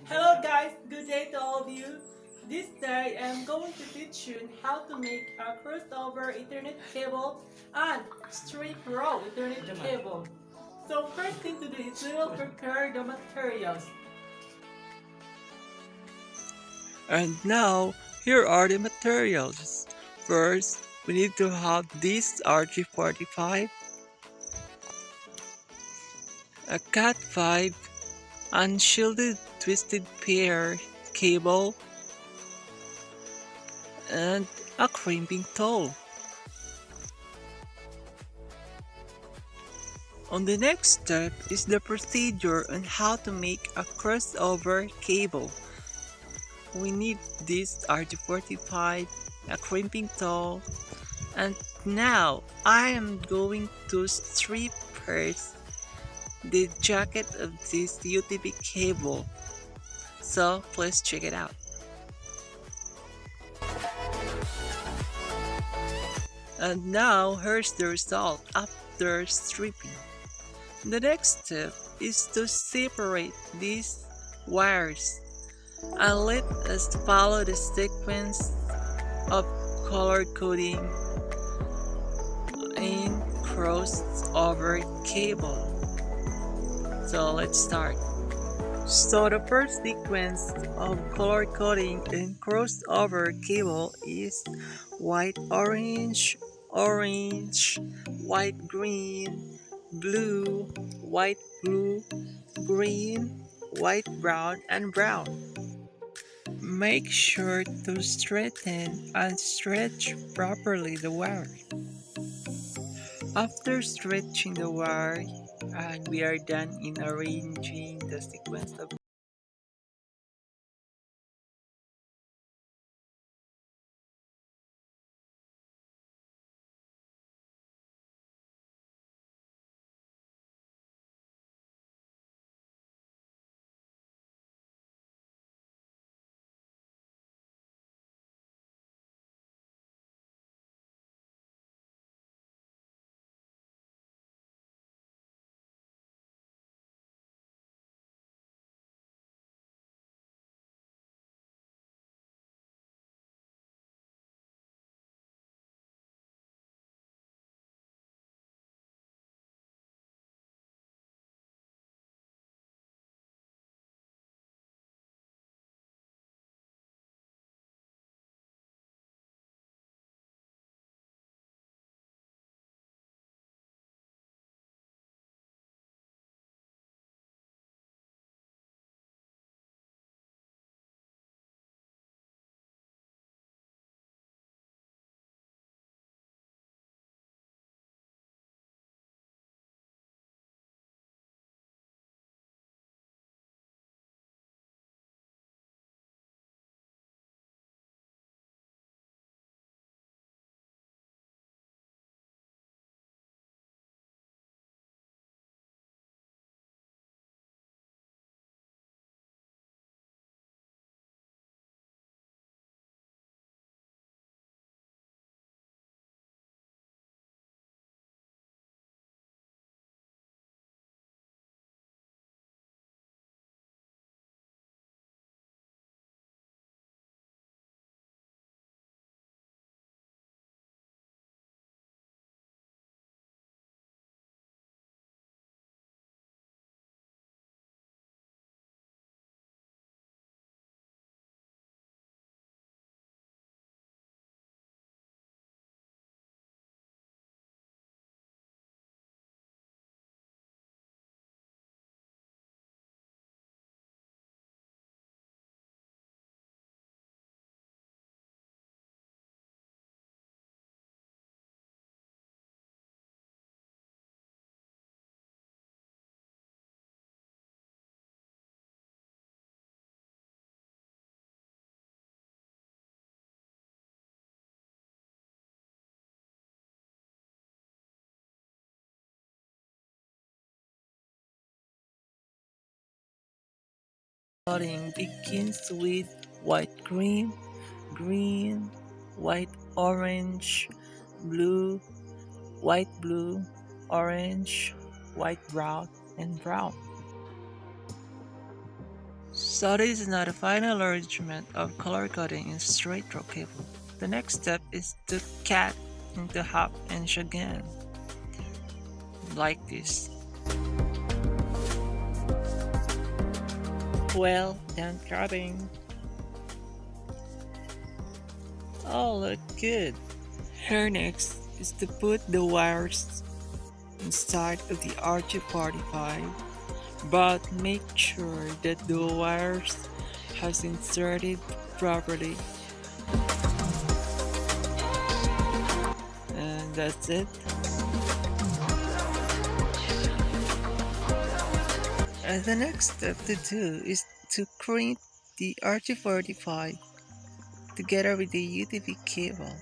Hello guys, good day to all of you. This day I'm going to teach you how to make a crossover Ethernet cable and straight row Ethernet cable. So first thing to do is we will prepare the materials. And now, here are the materials. First, we need to have this RG45, a Cat5 unshielded twisted pair cable, and a crimping tool. On the next step is the procedure on how to make a crossover cable. We need this RG45, a crimping tool, and now I am going to strip first the jacket of this UTP cable. So please check it out. And now here's the result after stripping. The next step is to separate these wires and let us follow the sequence of color coding in crossover cable. So let's start. So the first sequence of color coding in crossover cable is white orange, orange, white green, blue, white blue, green, white brown, and brown. Make sure to straighten and stretch properly the wire. After stretching the wire, and we are done in arranging the sequence of coding begins with white green, green, white orange, blue, white blue, orange, white brown, and brown. So this is now the final arrangement of color coding in straight throw cable. The next step is to cut into half inch again, like this. Well done cutting. Oh, look good. Here next is to put the wires inside of the RG45, but make sure that the wires has inserted properly. And that's it. And the next step to do is to crimp the RG45 together with the UTV cable.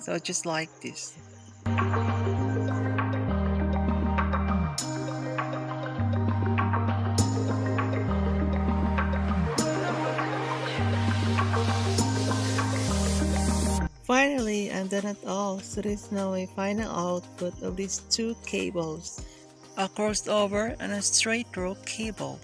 So just like this. Finally, and then at all, so there is now a final output of these two cables, a crossover and a straight throw cable.